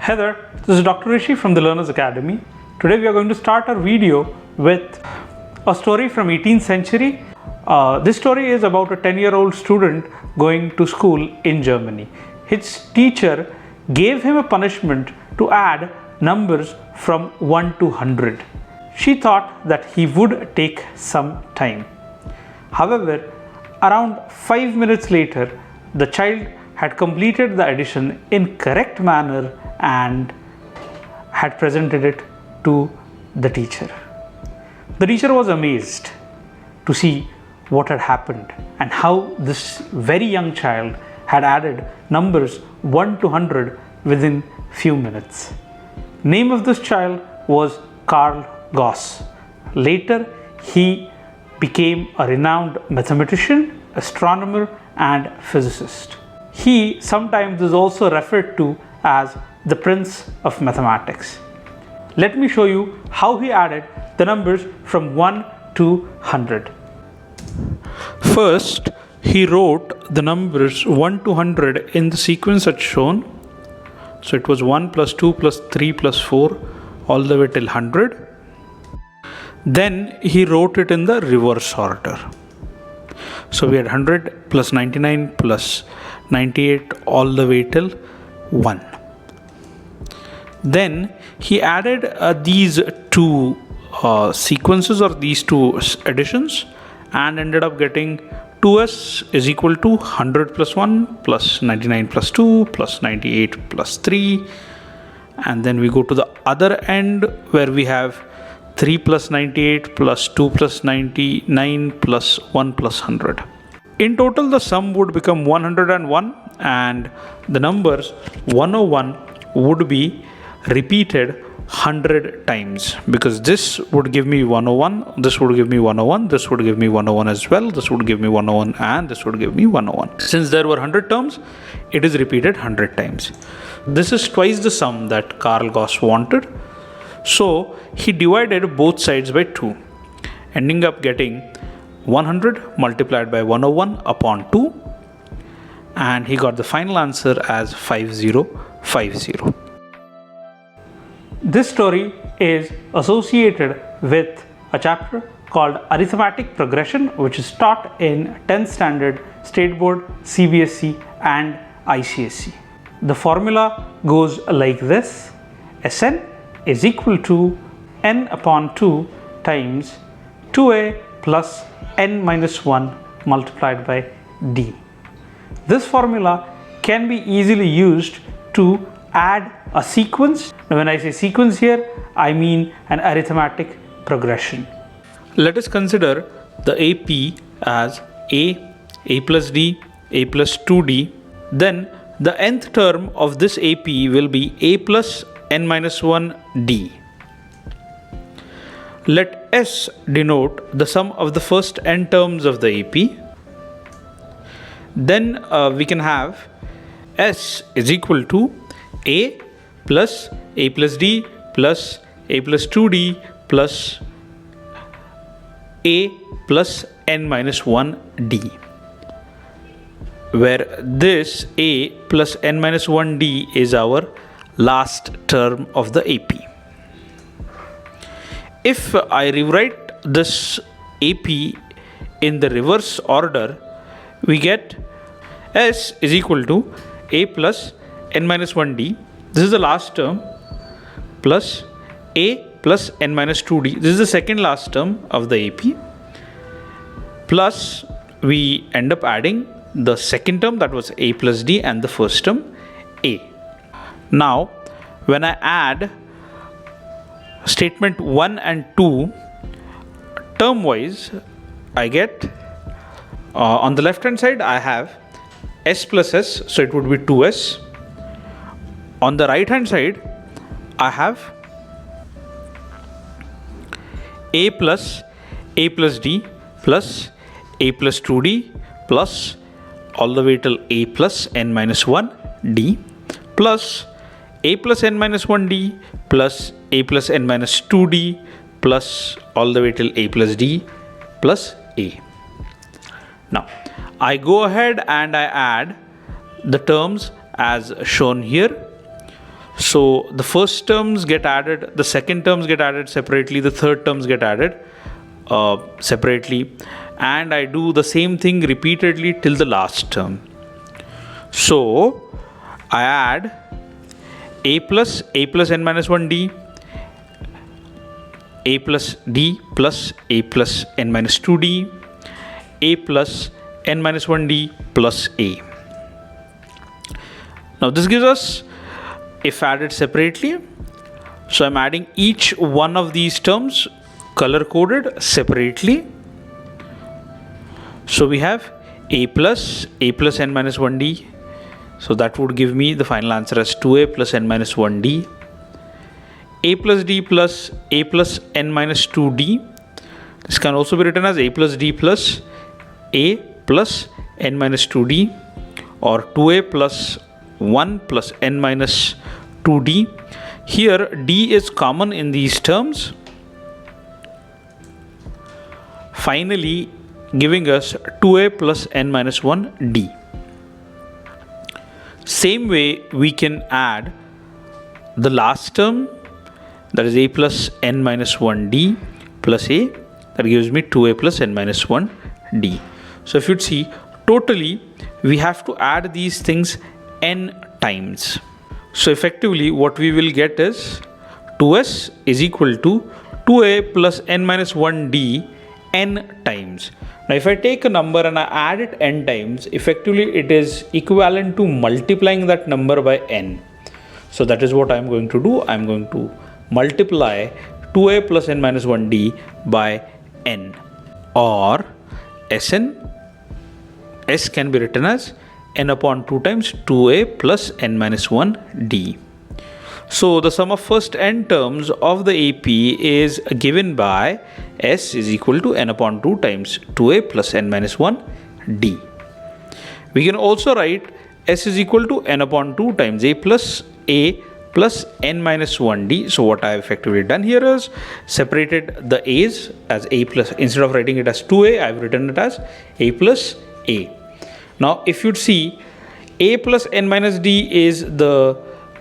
Hey there, this is Dr. Rishi from the Learners Academy. Today we are going to start our video with a story from 18th century. This story is about a 10-year-old student going to school in Germany. His teacher gave him a punishment to add numbers from 1 to 100. She thought that he would take some time. However, around 5 minutes later, the child had completed the addition in correct manner and had presented it to the teacher. The teacher was amazed to see what had happened and how this very young child had added numbers 1 to 100 within few minutes. Name of this child was Carl Gauss. Later, he became a renowned mathematician, astronomer, and physicist. He sometimes is also referred to as the Prince of Mathematics. Let me show you how he added the numbers from 1 to 100. First, he wrote the numbers 1 to 100 in the sequence as shown. So it was 1 plus 2 plus 3 plus 4 all the way till 100. Then he wrote it in the reverse order. So we had 100 plus 99 plus 98 all the way till 1. Then he added these two sequences or these two additions and ended up getting 2s is equal to 100 plus 1 plus 99 plus 2 plus 98 plus 3. And then we go to the other end where we have 3 plus 98 plus 2 plus 99 plus 1 plus 100. In total, the sum would become 101 and the numbers 101 would be repeated 100 times, because this would give me 101, this would give me 101, this would give me 101 as well, this would give me 101, and this would give me 101. Since there were 100 terms, it is repeated 100 times. This is twice the sum that Carl Gauss wanted. So he divided both sides by 2, ending up getting 100 multiplied by 101 upon 2, and he got the final answer as 5050. This story is associated with a chapter called Arithmetic Progression, which is taught in 10th standard, State Board, CBSE and ICSE. The formula goes like this: Sn is equal to n upon 2 times 2a plus n minus 1 multiplied by d. This formula can be easily used to add a sequence. Now, when I say sequence here, I mean an arithmetic progression. Let us consider the AP as a plus d, a plus 2d. Then the nth term of this AP will be a plus n minus 1 d. Let S denote the sum of the first n terms of the AP. Then we can have S is equal to a plus d plus a plus 2d plus a plus n minus 1 d, where this a plus n minus 1 d is our last term of the AP. If I rewrite this AP in the reverse order, we get S is equal to a plus n minus 1 d, this is the last term, plus a plus n minus 2d, this is the second last term of the AP, plus we end up adding the second term, that was a plus d, and the first term a. Now when I add statement 1 and 2 term wise, I get on the left hand side I have s plus s, so it would be 2s. On the right hand side I have a plus d plus a plus 2d plus all the way till a plus n minus 1 d plus a plus n minus 1 d plus a plus n minus 2 d plus all the way till a plus d plus a. Now I go ahead and I add the terms as shown here. So the first terms get added, the second terms get added separately, the third terms get added separately, and I do the same thing repeatedly till the last term. So I add a plus n minus 1d, a plus d plus a plus n minus 2d, a plus n minus 1d plus a. Now this gives us, if added separately, so I'm adding each one of these terms color coded separately. So we have a plus n minus 1d, so that would give me the final answer as 2a plus n minus 1d, a plus d plus a plus n minus 2d. This can also be written as a plus d plus a plus n minus 2d, or 2a plus 1 plus n minus 2d. Here d is common in these terms, finally giving us 2a plus n minus 1d. Same way we can add the last term, that is a plus n minus 1d plus a, that gives me 2a plus n minus 1d. So if you'd see, totally we have to add these things n times. So effectively what we will get is 2s is equal to 2a plus n minus 1d n times. Now if I take a number and I add it n times, effectively it is equivalent to multiplying that number by n. So that is what I am going to do. I am going to multiply 2a plus n minus 1d by n, or Sn, S can be written as n upon 2 times 2a plus n minus 1d. So the sum of first n terms of the AP is given by S is equal to n upon 2 times 2a plus n minus 1d. We can also write S is equal to n upon 2 times a plus n minus 1d. So what I have effectively done here is separated the a's as a plus, instead of writing it as 2a, I have written it as a plus a. Now if you'd see, a plus n minus d is the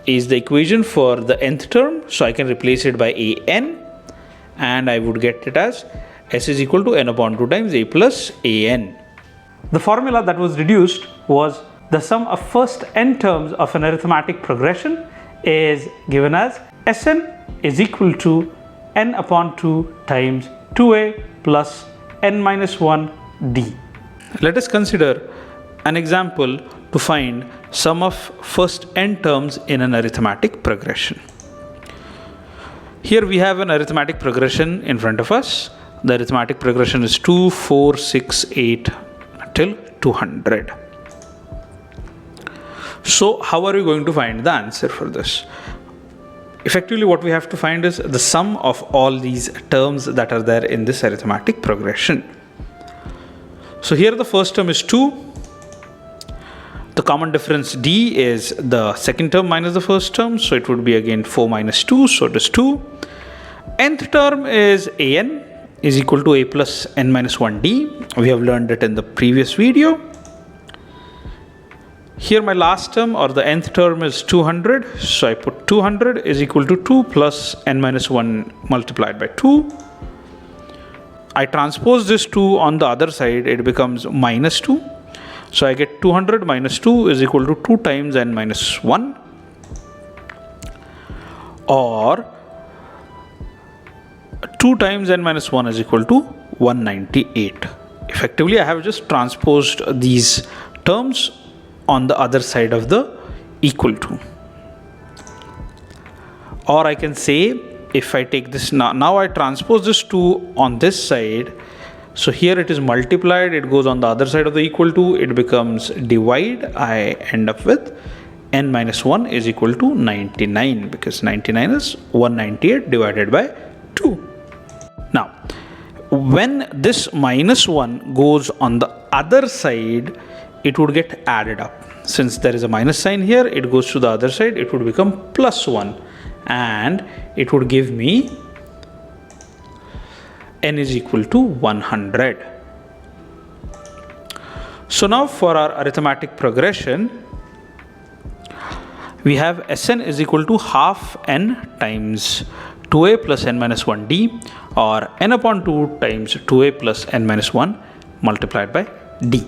equation for the nth term, so I can replace it by a n, and I would get it as S is equal to n upon 2 times a plus a n. The formula that was deduced was the sum of first n terms of an arithmetic progression is given as Sn is equal to n upon 2 times 2a plus n minus 1d. Let us consider an example to find sum of first n terms in an arithmetic progression. Here we have an arithmetic progression in front of us. The arithmetic progression is 2, 4, 6, 8 till 200. So how are we going to find the answer for this? Effectively what we have to find is the sum of all these terms that are there in this arithmetic progression. So here the first term is 2. The common difference d is the second term minus the first term, so it would be again 4 minus 2, so it is 2. Nth term is an is equal to a plus n minus 1d. We have learned it in the previous video. Here my last term or the nth term is 200, so I put 200 is equal to 2 plus n minus 1 multiplied by 2. I transpose this 2 on the other side, it becomes minus 2. So I get 200 minus 2 is equal to 2 times n minus 1, or 2 times n minus 1 is equal to 198. Effectively I have just transposed these terms on the other side of the equal to. Or I can say, if I take this now I transpose this 2 on this side. So here it is multiplied, it goes on the other side of the equal to, it becomes divide. I end up with n minus 1 is equal to 99, because 99 is 198 divided by 2. Now, when this minus 1 goes on the other side, it would get added up. Since there is a minus sign here, it goes to the other side, it would become plus 1, and it would give me n is equal to 100. So now for our arithmetic progression, we have Sn is equal to half n times 2a plus n minus 1d, or n upon 2 times 2a plus n minus 1 multiplied by d.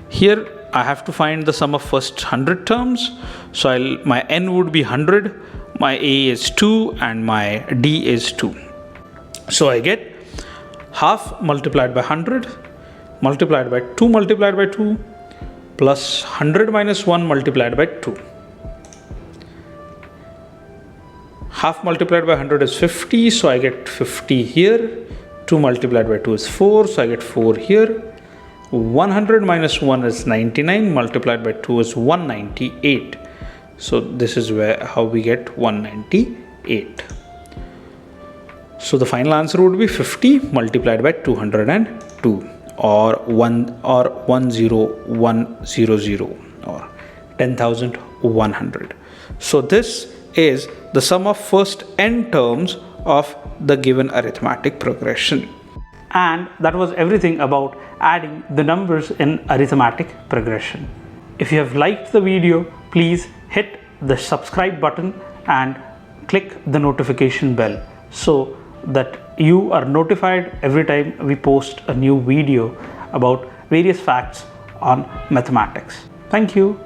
Here I have to find the sum of first 100 terms. So my n would be 100, my a is 2 and my d is 2. So I get half multiplied by 100 multiplied by 2 multiplied by 2 plus 100 minus 1 multiplied by 2. Half multiplied by 100 is 50, so I get 50 here. 2 multiplied by 2 is 4, so I get 4 here. 100 minus 1 is 99, multiplied by 2 is 198. So this is how we get 198. So the final answer would be 50 multiplied by 202, or 10100, or 10,100. So this is the sum of first n terms of the given arithmetic progression. And that was everything about adding the numbers in arithmetic progression. If you have liked the video, please hit the subscribe button and click the notification bell so that you are notified every time we post a new video about various facts on mathematics. Thank you.